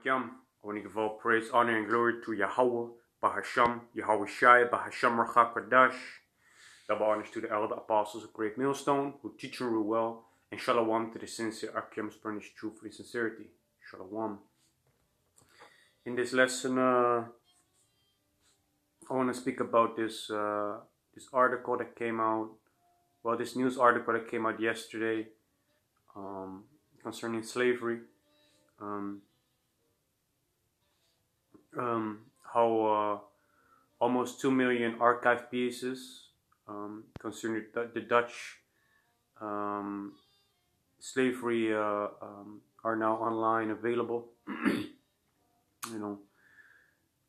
Yam. In ieder geval, praise, honor, and glory to Yahawah, Bahasham, Yahawashi, Bahasham, Rawchaa, Qadash. Double honors to the elder apostles of great Millstone, who teach and rule well, and shalom to the sincere Akims furnished truth and sincerity. Shalom. In this lesson, I want to speak about this article that came out. Well, this news article that came out yesterday concerning slavery. How almost 2 million archive pieces concerning the Dutch slavery are now online available. You know,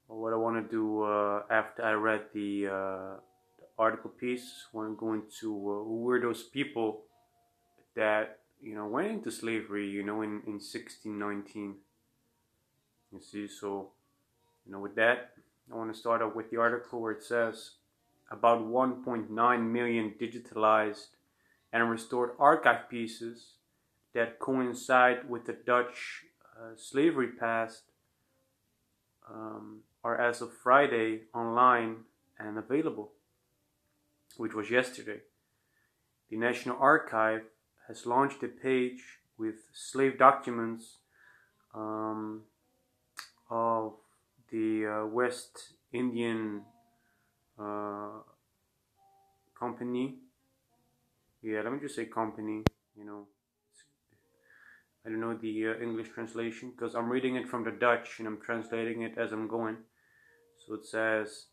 what I want to do after I read the article piece, I want to go into who were those people that went into slavery in 1619. You see, so with that, I want to start out with the article where it says about 1.9 million digitalized and restored archive pieces that coincide with the Dutch slavery past are as of Friday online and available, which was yesterday. The National Archive has launched a page with slave documents of the West Indian company. Yeah, let me just say company. I don't know the English translation because I'm reading it from the Dutch and I'm translating it as I'm going. So it says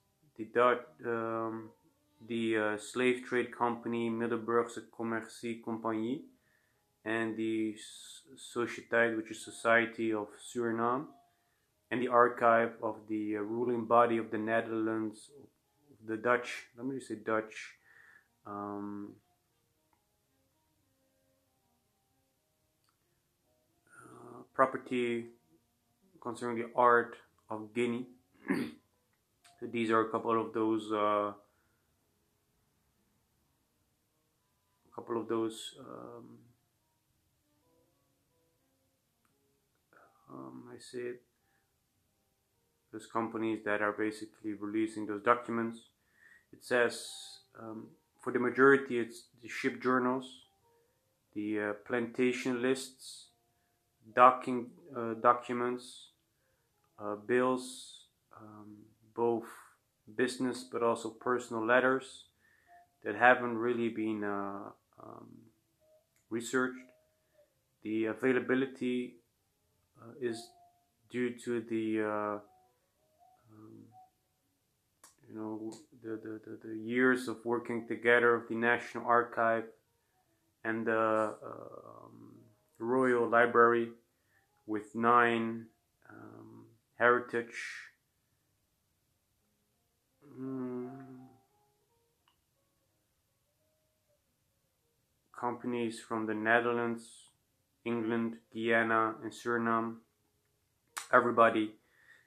the slave trade company Middelburgse Commercie Compagnie and the Sociëteit, which is Society of Suriname, and the archive of the ruling body of the Netherlands, the Dutch. Let me just say Dutch. Property concerning the art of Guinea. So these are a couple of those I say it, those companies that are basically releasing those documents. It says for the majority it's the ship journals, the plantation lists, docking documents, bills, both business but also personal letters that haven't really been researched. The availability is due to the the years of working together of the National Archive and the Royal Library with 9 heritage companies from the Netherlands, England, Guyana, and Suriname. Everybody,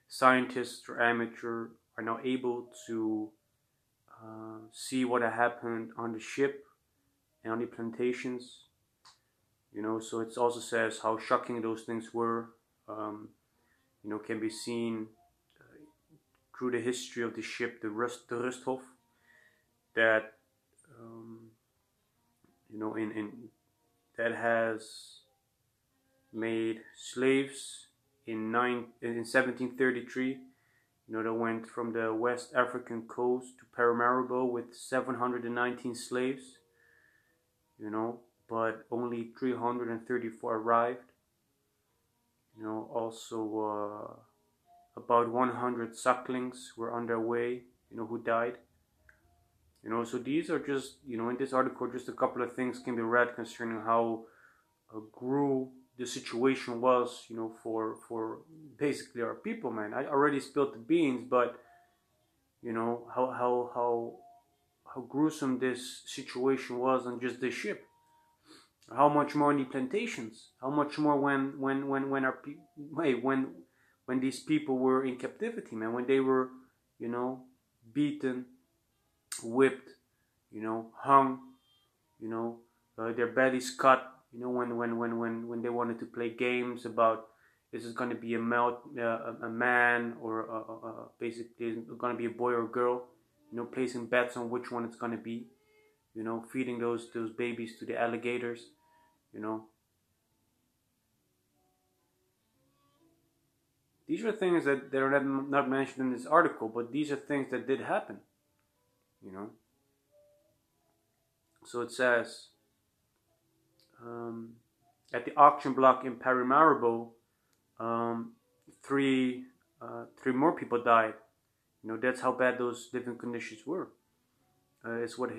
scientists or amateur, are now able to see what happened on the ship and on the plantations. So it also says how shocking those things were. Can be seen through the history of the ship, the Rusthof, that that has made slaves in 1733. That went from the West African coast to Paramaribo with 719 slaves. But only 334 arrived. Also about 100 sucklings were on their way, who died. So these are just, in this article, just a couple of things can be read concerning how grew the situation was, for basically our people, man. I already spilled the beans, but how gruesome this situation was on just this ship. How much more in the plantations? How much more when these people were in captivity, man? When they were, beaten, whipped, hung, their bellies cut. When they wanted to play games about, Is it going to be a man, or basically going to be a boy or a girl? You know, placing bets on which one it's going to be. You know, feeding those babies to the alligators. You know, these are things that are not mentioned in this article, but these are things that did happen. You know, so it says at the auction block in Paramaribo, 3 more people died. You know, that's how bad those living conditions were. It's what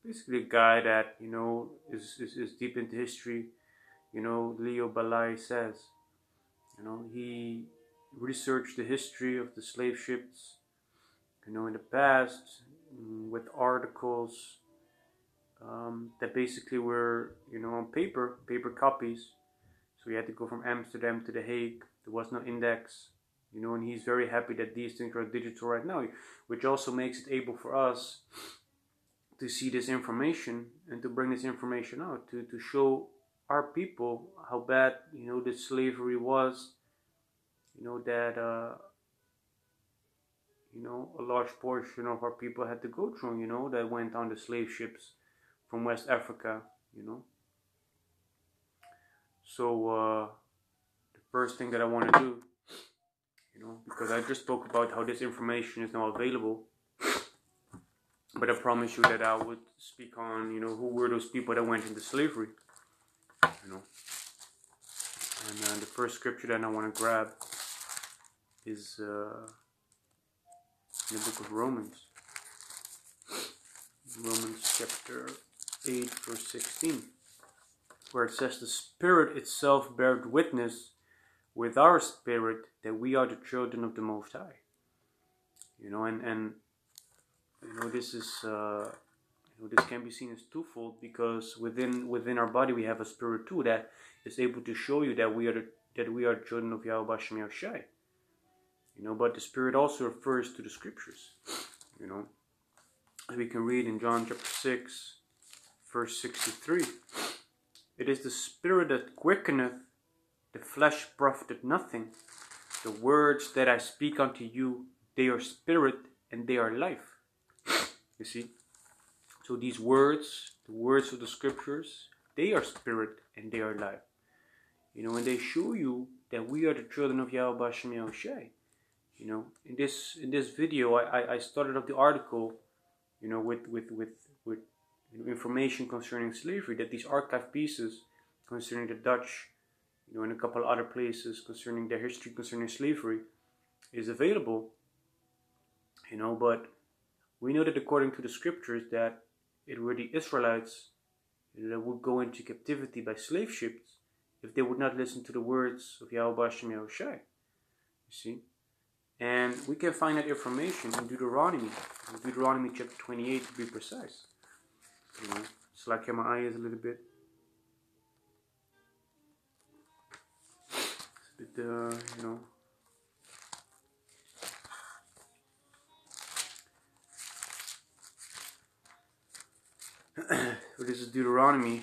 basically a guy that, you know, is deep into history. You know, Leo Balai says, you know, he researched the history of the slave ships, you know, in the past, with articles that basically were, you know, on paper copies. So he had to go from Amsterdam to The Hague. There was no index, you know, and he's very happy that these things are digital right now, which also makes it able for us to see this information and to bring this information out, to show our people how bad, you know, the slavery was, you know, that you know, a large portion of our people had to go through, you know, that went on the slave ships from West Africa, you know. So the first thing that I want to do, you know, because I just spoke about how this information is now available, but I promise you that I would speak on, you know, who were those people that went into slavery, you know. And the first scripture that I want to grab is in the book of Romans. Romans chapter 8 verse 16, where it says, the Spirit itself bears witness with our spirit that we are the children of the Most High. You know, and you know, this is you know, this can be seen as twofold, because within our body we have a spirit too that is able to show you that we are children of Yahawashi. You know, but the Spirit also refers to the Scriptures. You know, as we can read in John chapter 6, verse 63. It is the Spirit that quickeneth, the flesh profiteth nothing. The words that I speak unto you, they are spirit and they are life. You see? So these words, the words of the Scriptures, they are spirit and they are life. You know, and they show you that we are the children of Yahawashi. You know, in this video, I started off the article, you know, with you know, information concerning slavery, that these archive pieces concerning the Dutch, you know, and a couple other places concerning their history concerning slavery is available. You know, but we know that according to the Scriptures that it were the Israelites, you know, that would go into captivity by slave ships if they would not listen to the words of Yahawashi. You see? And we can find that information in Deuteronomy chapter 28 to be precise. You know, it's like my eyes a little bit. It's a bit, you know. So this is Deuteronomy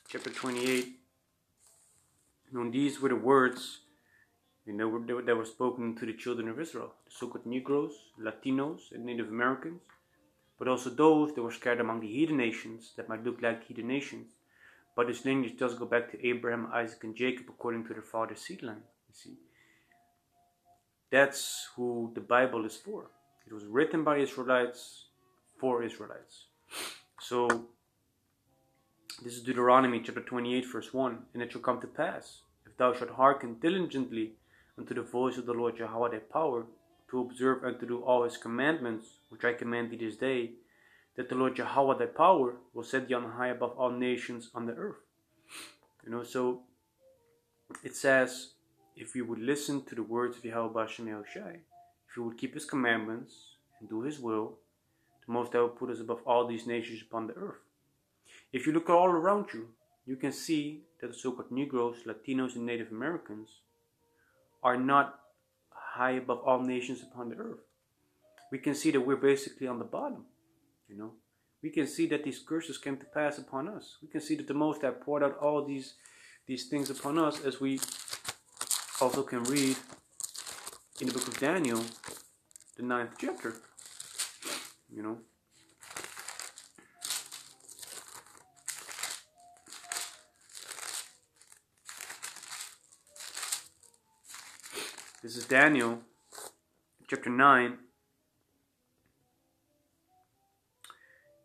chapter 28. You know, these were the words, you know, that were spoken to the children of Israel, the so-called Negroes, Latinos, and Native Americans, but also those that were scattered among the heathen nations that might look like heathen nations, but this lineage does go back to Abraham, Isaac, and Jacob according to their father's seed line. You see, that's who the Bible is for. It was written by Israelites for Israelites. So this is Deuteronomy chapter 28 verse 1. And it shall come to pass, if thou shalt hearken diligently unto the voice of the Lord Yahawah thy power, to observe and to do all his commandments, which I command thee this day, that the Lord Yahawah thy power will set thee on high above all nations on the earth. You know, so it says, if you would listen to the words of Yahawah, if you would keep his commandments and do his will, the Most High will put us above all these nations upon the earth. If you look all around you, you can see that the so-called Negroes, Latinos, and Native Americans are not high above all nations upon the earth. we can see that we're basically on the bottom. You know, we can see that these curses came to pass upon us. We can see that the Most High poured out all these things upon us, as we also can read in the book of Daniel, the 9th chapter. You know. This is Daniel, chapter 9.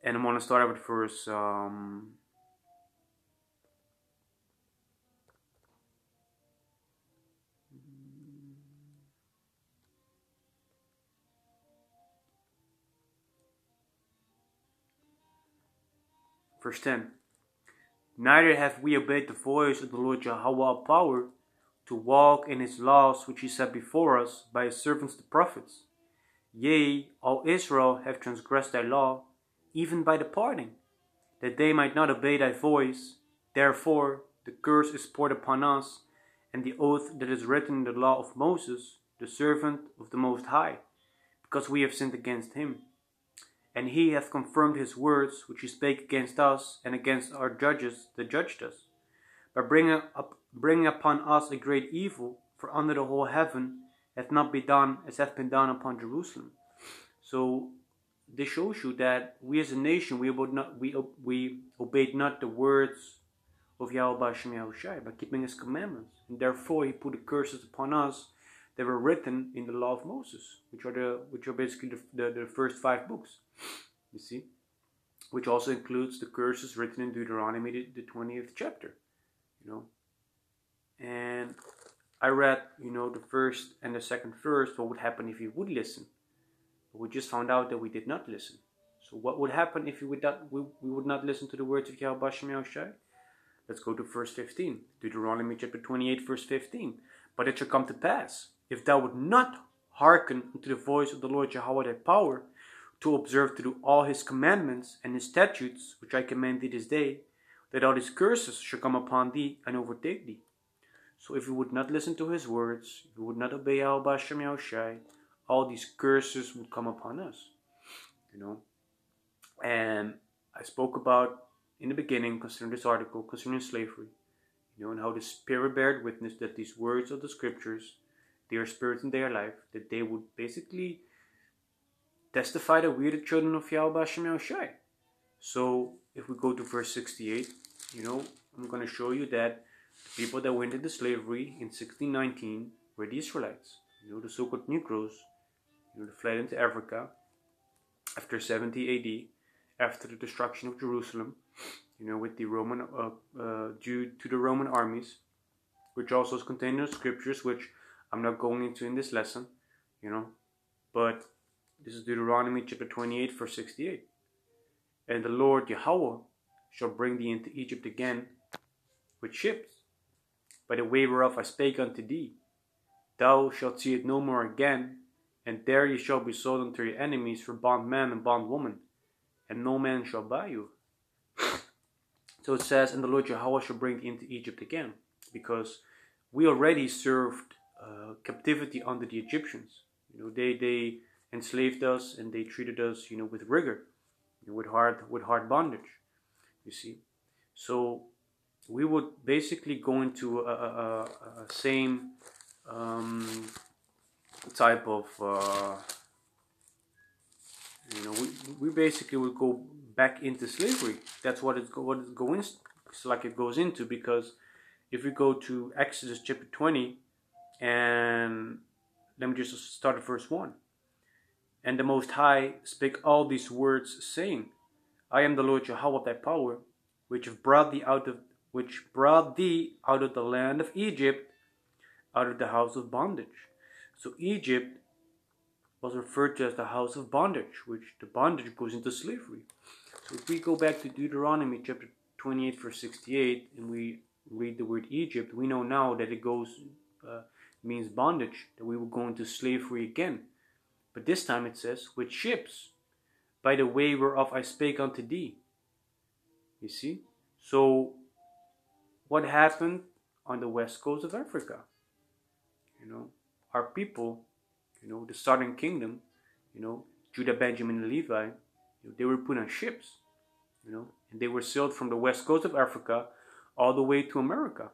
And I'm going to start out with verse 10. Neither have we obeyed the voice of the Lord Yahawah of power, to walk in his laws which he set before us by his servants the prophets. Yea, all Israel have transgressed thy law, even by departing, that they might not obey thy voice. Therefore the curse is poured upon us, and the oath that is written in the law of Moses, the servant of the Most High, because we have sinned against him. And he hath confirmed his words which he spake against us and against our judges that judged us, by bringing upon us a great evil, for under the whole heaven hath not been done as hath been done upon Jerusalem. So this shows you that we as a nation, we obeyed not the words of Yahweh Bahasham Yahawashi by keeping his commandments, and therefore he put the curses upon us that were written in the law of Moses, which are basically the first 5 books. You see, which also includes the curses written in Deuteronomy, the 20th chapter. You know, and I read, you know, the first and the second verse. What would happen if you would listen? But we just found out that we did not listen. So what would happen if we would not listen to the words of Yahweh Bahasham Yahawashi? Let's go to verse 15. Deuteronomy chapter 28, verse 15. But it shall come to pass, if thou would not hearken unto the voice of the Lord Yahawah thy power, to observe to do all his commandments and his statutes, which I command thee this day, that all these curses shall come upon thee and overtake thee. So if you would not listen to his words, if you would not obey Yahweh Bahasham Yahawashi, all these curses would come upon us. You know, and I spoke about in the beginning concerning this article concerning slavery, you know, and how the Spirit bared witness that these words of the scriptures, they are spirit in their life, that they would basically testify that we are the children of Yahweh Bahasham Yahawashi. So if we go to verse 68, you know, I'm going to show you that the people that went into slavery in 1619 were the Israelites, you know, the so-called Negroes, you know, they fled into Africa after 70 AD, after the destruction of Jerusalem, you know, with the Roman, due to the Roman armies, which also is contained in the scriptures, which I'm not going into in this lesson, you know, but this is Deuteronomy chapter 28, verse 68. And the Lord Yahawah shall bring thee into Egypt again with ships, by the way whereof I spake unto thee. Thou shalt see it no more again, and there ye shall be sold unto your enemies for bondman and bondwoman, and no man shall buy you. So it says, and the Lord Yahawah shall bring thee into Egypt again, because we already served captivity under the Egyptians. You know, they enslaved us and they treated us, you know, with rigor, you know, with hard bondage. You see, so we would basically go into a same type of, you know, we basically would go back into slavery. That's what it goes into, because if we go to Exodus chapter 20, and let me just start at verse 1. And the Most High spake all these words, saying, I am the Lord Yahawah thy power, which brought thee out of the land of Egypt, out of the house of bondage. So Egypt was referred to as the house of bondage, which the bondage goes into slavery. So if we go back to Deuteronomy chapter 28, verse 68, and we read the word Egypt, we know now that it means bondage, that we will go into slavery again. But this time it says, with ships, by the way whereof I spake unto thee. You see? So, what happened on the west coast of Africa? You know, our people, you know, the southern kingdom, you know, Judah, Benjamin, and Levi, they were put on ships, and they were sailed from the west coast of Africa all the way to America,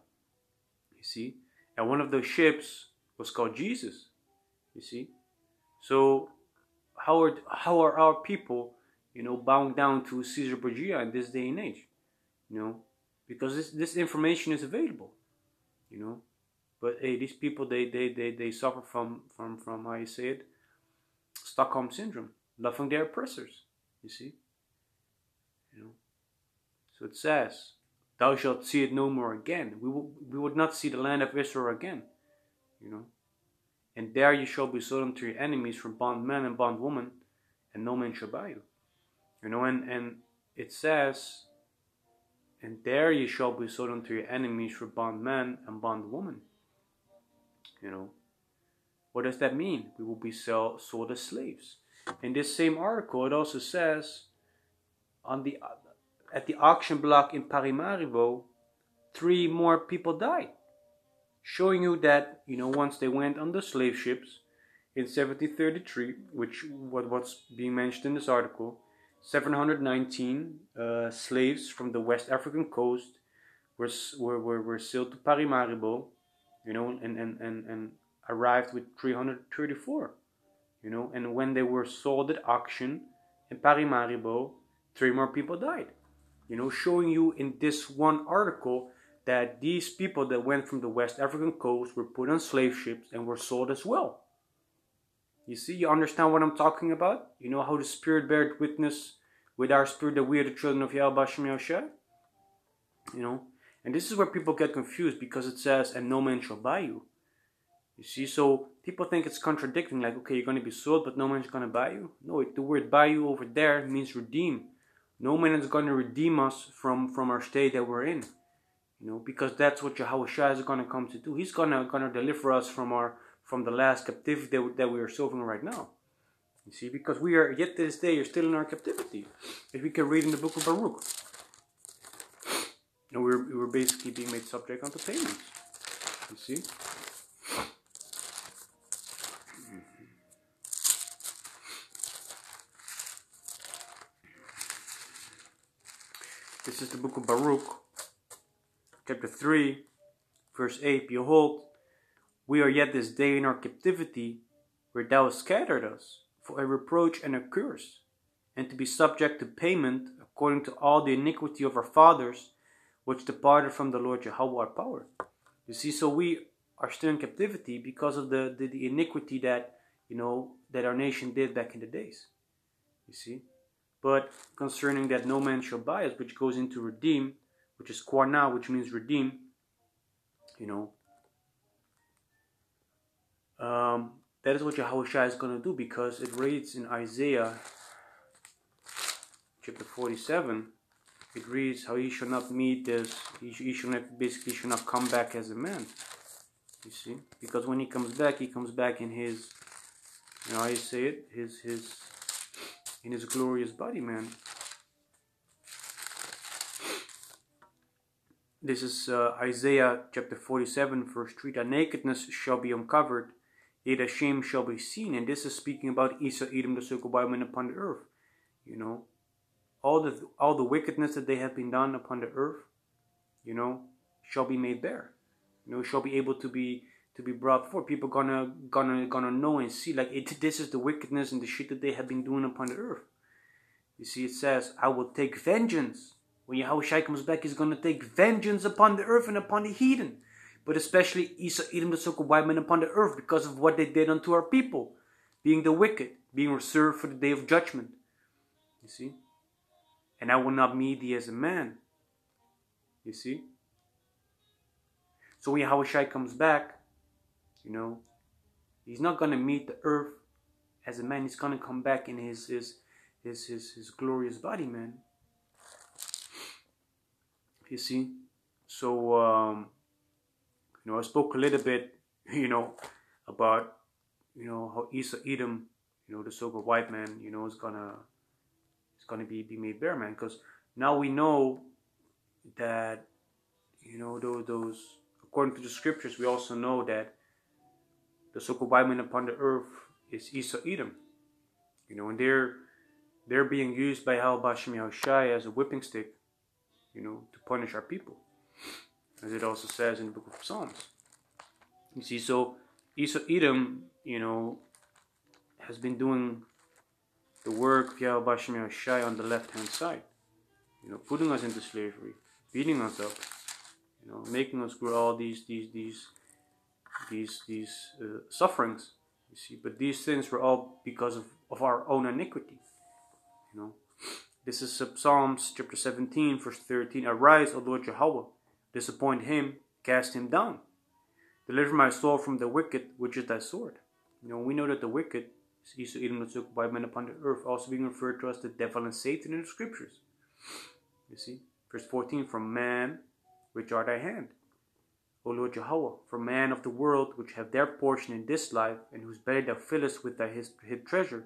you see. And one of those ships was called Jesus, you see. So how are our people, bound down to Caesar Borgia in this day and age, because this information is available, But hey, these people they suffer from how you say it, Stockholm syndrome, loving their oppressors, you see. So it says, "Thou shalt see it no more again." We would not see the land of Israel again, And there you shall be sold unto your enemies for bondman and bondwoman, and no man shall buy you, And it says, "And there you shall be sold unto your enemies for bondman and bondwoman." What does that mean? We will be sold as slaves. In this same article, it also says, at the auction block in Paramaribo, 3 more people died, showing you that once they went on the slave ships in 1733, which what's being mentioned in this article, 719 slaves from the West African coast were sailed to Paramaribo, and arrived with 334, and when they were sold at auction in Paramaribo, 3 more people died, showing you in this one article that these people that went from the West African coast were put on slave ships and were sold as well. You see, you understand what I'm talking about? How the Spirit bears witness with our spirit that we are the children of Yahawah, Bahasham, Yahawashi. And this is where people get confused, because it says, "And no man shall buy you." You see, so people think it's contradicting, like, okay, you're going to be sold, but no man's going to buy you. No, the word "buy you" over there means redeem. No man is going to redeem us from our state that we're in, because that's what Yahawashi is going to come to do. He's going to deliver us from the last captivity that we are suffering right now. You see, because we are, yet to this day, you're still in our captivity. If we can read in the book of Baruch. We were basically being made subject unto payments. You see? This is the book of Baruch, chapter 3, verse 8. "Behold, we are yet this day in our captivity, where thou hast scattered us, for a reproach and a curse, and to be subject to payment, according to all the iniquity of our fathers, which departed from the Lord Yahawah our power." You see, so we are still in captivity because of the iniquity that, that our nation did back in the days. You see? But concerning that no man shall buy us, which goes into redeem, which is kwana, which means redeem, that is what Yahawashi is going to do, because it reads in Isaiah chapter 47, it reads how he shall not meet this, he shall not come back as a man. You see? Because when he comes back in his, how you say it, in his glorious body, man. This is Isaiah chapter 47, verse 3. "Thy nakedness shall be uncovered, yea, thy shame shall be seen." And this is speaking about Esau, Edom, the circle bioman upon the earth. All the wickedness that they have been done upon the earth, shall be made bare. Shall be able to be brought forth. People gonna know and see, like, this is the wickedness and the shit that they have been doing upon the earth. You see, it says, "I will take vengeance." When Yahawashi comes back, he's gonna take vengeance upon the earth and upon the heathen, but especially Esau, Edom, the so-called white men upon the earth, because of what they did unto our people, being the wicked, being reserved for the day of judgment. You see, "And I will not meet thee as a man." You see. So when Yahawashi comes back, he's not going to meet the earth as a man. He's going to come back in his glorious body, man. You see. So, I spoke a little bit, about, how Esau, Edom, the so-called white man, is gonna be made bare, man. Because now we know that, those, according to the scriptures, we also know that the so-called white man upon the earth is Esau, Edom. You know, and they're being used by Bahasham Yahawashi as a whipping stick, you know, to punish our people, as it also says in the book of Psalms. You see, so Edom, you know, has been doing the work of Bahasham Yahawashi on the left-hand side, you know, putting us into slavery, beating us up, you know, making us grow all these sufferings. You see, but these things were all because of our own iniquity. You know, this is Psalms chapter 17, verse 13. Arise, O Lord Yahawah, disappoint him, cast him down. Deliver my soul from the wicked, which is thy sword. You know, we know that the wicked is Esau, Edom, that took by men upon the earth, also being referred to as the devil and Satan in the scriptures. You see, verse 14, from man, which are thy hand, O Lord Yahawah, for man of the world, which have their portion in this life, and whose belly thou fillest with thy hid treasure,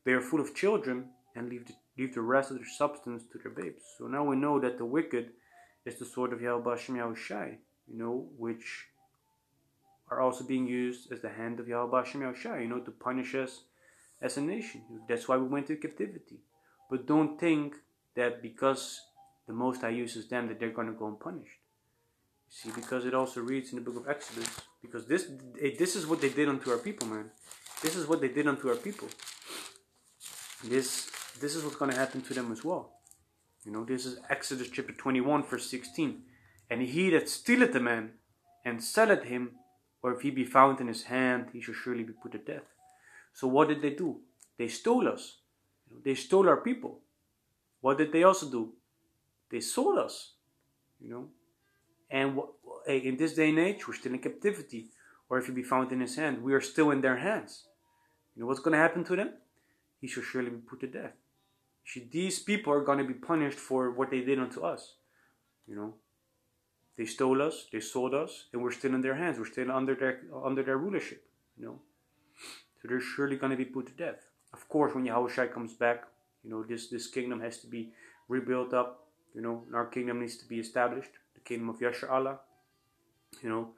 they are full of children, and leave the rest of their substance to their babes. So now we know that the wicked is the sword of Bahasham Yahawashi, you know, which are also being used as the hand of Bahasham Yahawashi, you know, to punish us as a nation. That's why we went to captivity. But don't think that because the Most High uses them that they're going to go unpunished. See, because it also reads in the book of Exodus, because this is what they did unto our people, man. This is what they did unto our people. This is what's going to happen to them as well. You know, this is Exodus chapter 21, verse 16. And he that stealeth a man and selleth him, or if he be found in his hand, he shall surely be put to death. So what did they do? They stole us. You know, they stole our people. What did they also do? They sold us. You know. And in this day and age, we're still in captivity. Or if he be found in his hand, we are still in their hands. You know what's going to happen to them? He shall surely be put to death. See, these people are going to be punished for what they did unto us. You know, they stole us, they sold us, and we're still in their hands. We're still under their rulership. You know, so they're surely going to be put to death. Of course, when Yahawashi comes back, you know, this kingdom has to be rebuilt up. You know, and our kingdom needs to be established. The kingdom of Yasha Allah, you know,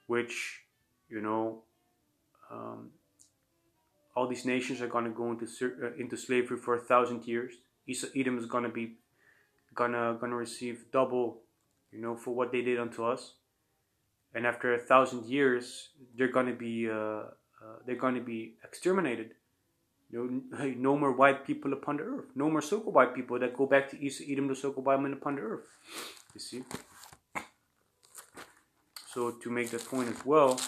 which, you know, all these nations are going to go into slavery for 1,000 years. Edom is going to be gonna receive double, you know, for what they did unto us. And after 1,000 years, they're going to be exterminated. You know, no more white people upon the earth. No more so-called white people that go back to Esau, Edom, the so-called white men upon the earth. You see. So to make that point as well,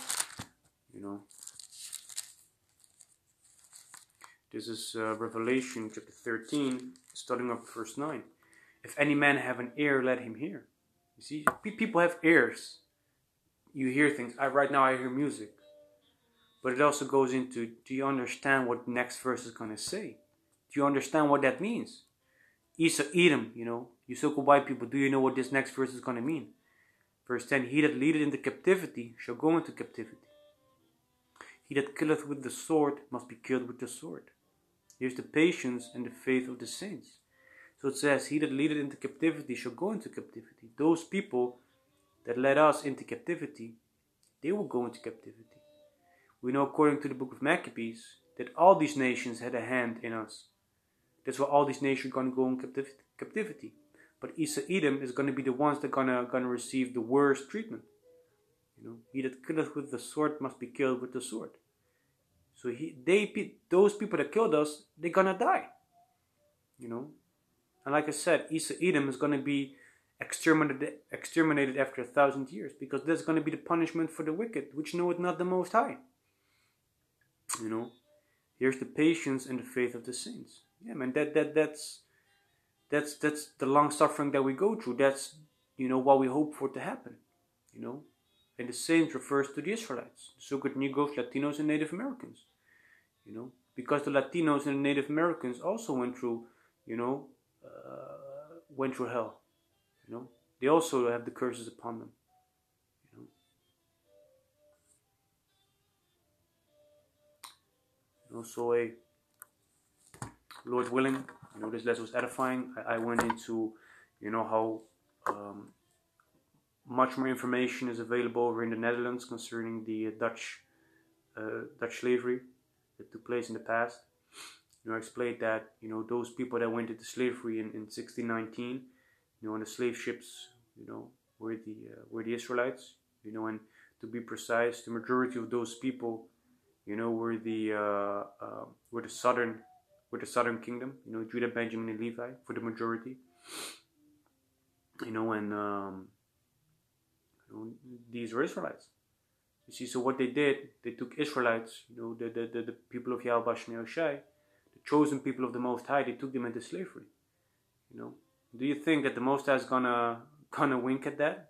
you know, this is Revelation chapter 13, starting up verse 9. If any man have an ear, let him hear. You see, people have ears. You hear things. Right now I hear music. But it also goes into, do you understand what the next verse is going to say? Do you understand what that means? Esau, Edom, you know, you so-called white people, do you know what this next verse is going to mean? Verse 10, he that leadeth into captivity shall go into captivity. He that killeth with the sword must be killed with the sword. Here's the patience and the faith of the saints. So it says, he that leadeth into captivity shall go into captivity. Those people that led us into captivity, they will go into captivity. We know according to the book of Maccabees that all these nations had a hand in us. That's why all these nations are going to go in captivity. But Esau, Edom is going to be the ones that are going to receive the worst treatment. You know, he that killeth with the sword must be killed with the sword. So those people that killed us, they're going to die. You know. And like I said, Esau, Edom is going to be exterminated after 1,000 years. Because that's going to be the punishment for the wicked, which knoweth not the Most High. You know. Here's the patience and the faith of the saints. Yeah, man, that's the long suffering that we go through. That's, you know, what we hope for to happen. You know. And the saints refers to the Israelites, the so-called Negroes, Latinos, and Native Americans. You know, because the Latinos and the Native Americans also went through, you know, went through hell. You know, they also have the curses upon them. You know, so Lord willing, you know, this lesson was edifying. I went into, you know, how much more information is available over in the Netherlands concerning the Dutch slavery that took place in the past. I explained that, those people that went into slavery in 1619, on the slave ships, were the Israelites, and to be precise, the majority of those people, were the southern kingdom, Judah, Benjamin, and Levi, for the majority, and these were Israelites. You see, so what they did, they took Israelites, the people of Yahawashi and Yahawashi, the chosen people of the Most High, they took them into slavery. Do you think that the Most High is gonna wink at that?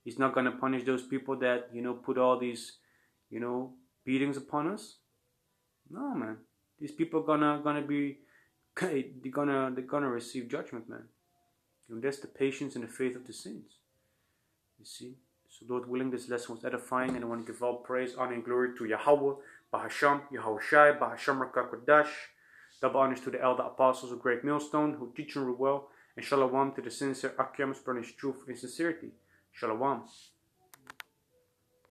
He's not gonna punish those people that put all these beatings upon us? No, man. These people gonna be they're gonna receive judgment, man. That's the patience and the faith of the saints. You see. So Lord willing, this lesson was edifying, and I want to give all praise, honor, and glory to Yahawah, Bahasham, Yahawashi, Bahasham, Qadash. Double honors to the elder apostles of Great Millstone who teach and rule well, and shalom to the sincere Akim spreading truth and sincerity. Shalom.